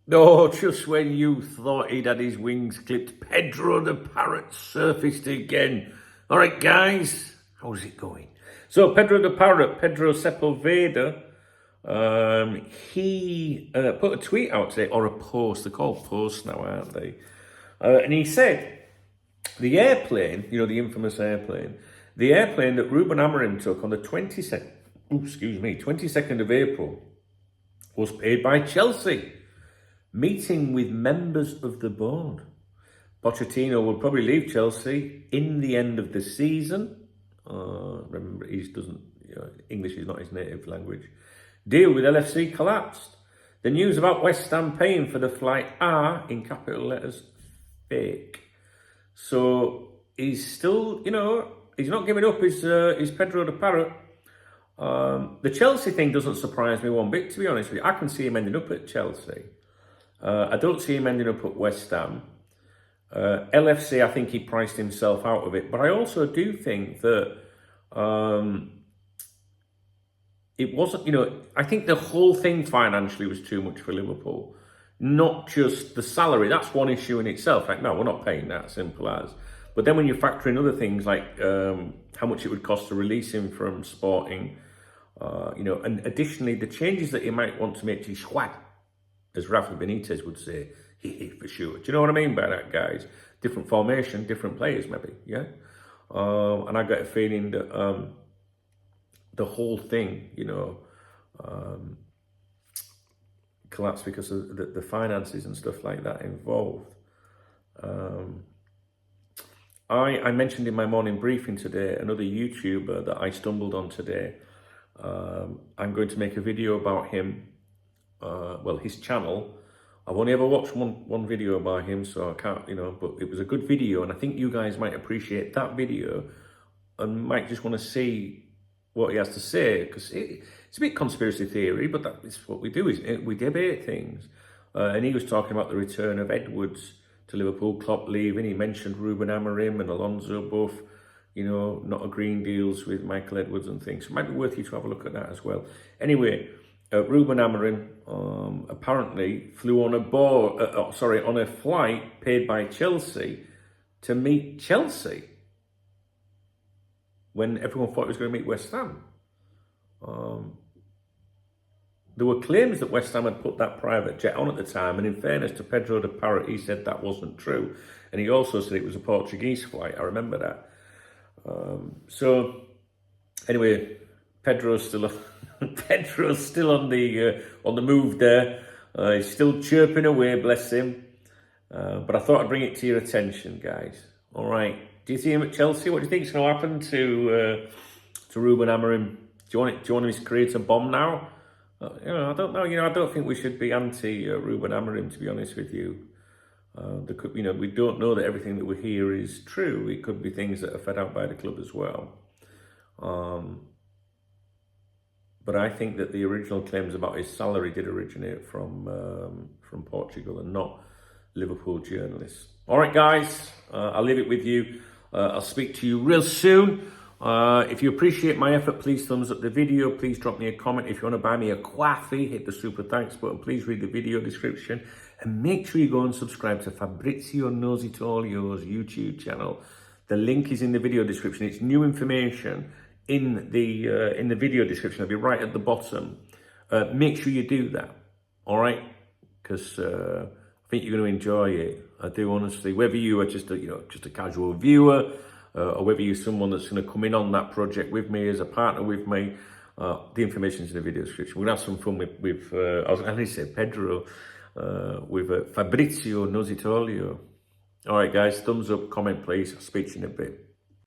No, just when you thought he'd had his wings clipped, Pedro the Parrot surfaced again. All right, guys, how's it going? So Pedro the Parrot, Pedro Sepulveda, he put a tweet out today, or a post. They're called posts now, aren't they? And he said, the airplane, you know, the infamous airplane, the airplane that Ruben Amorim took on the 22nd of April was paid by Chelsea, meeting with members of the board. Pochettino will probably leave Chelsea in the end of the season. Remember, English is not his native language. Deal with LFC collapsed. The news about West Ham paying for the flight are, in capital letters, fake. So he's still, he's not giving up his Pedro the Parrot. The Chelsea thing doesn't surprise me one bit, to be honest with you. I can see him ending up at Chelsea. I don't see him ending up at West Ham. LFC, I think he priced himself out of it. But I also do think that it wasn't, I think the whole thing financially was too much for Liverpool. Not just the salary. That's one issue in itself. Like, no, we're not paying that, simple as. But then when you factor in other things like how much it would cost to release him from Sporting, and additionally the changes that you might want to make to his squad, as Rafa Benitez would say, for sure. Do you know what I mean by that, guys? Different formation, different players, maybe, yeah? And I got a feeling that the whole thing, collapsed because of the finances and stuff like that involved. I mentioned in my morning briefing today another YouTuber that I stumbled on today. I'm going to make a video about him. His channel. I've only ever watched one video about him, so I can't, but it was a good video, and I think you guys might appreciate that video and might just want to see what he has to say, because it's a bit conspiracy theory, but that's what we do, isn't it? We debate things. And he was talking about the return of Edwards to Liverpool, Klopp leaving. He mentioned Ruben Amorim and Alonso both, not agreeing deals with Michael Edwards and things. So it might be worth you to have a look at that as well. Anyway, Ruben Amorim apparently flew on on a flight paid by Chelsea to meet Chelsea when everyone thought he was going to meet West Ham. There were claims that West Ham had put that private jet on at the time, and in fairness to Pedro the Parrot, he said that wasn't true. And he also said it was a Portuguese flight. I remember that. So anyway, Pedro's still on the move there. He's still chirping away, bless him. But I thought I'd bring it to your attention, guys. All right. Do you see him at Chelsea? What do you think is going to happen to Ruben Amorim? Do you want his career to bomb now? I don't know. I don't think we should be anti Ruben Amorim, to be honest with you. There could, we don't know that everything that we hear is true. It could be things that are fed out by the club as well. But I think that the original claims about his salary did originate from Portugal and not Liverpool journalists. All right, guys, I'll leave it with you. I'll speak to you real soon. If you appreciate my effort, please thumbs up the video. Please drop me a comment. If you want to buy me a coffee, hit the super thanks button. Please read the video description. And make sure you go and subscribe to Fabrizio Knows It All Yours YouTube channel. The link is in the video description. It's new information in the video description. It'll be right at the bottom. Make sure you do that. All right? Because I think you're going to enjoy it. I do, honestly. Whether you are just a casual viewer, or whether you're someone that's going to come in on that project with me as a partner with me, the information's in the video description. We're going to have some fun with I was going to say Pedro, with Fabrizio Knows It All You. All right, guys, thumbs up, comment, please. I'll speak to you in a bit.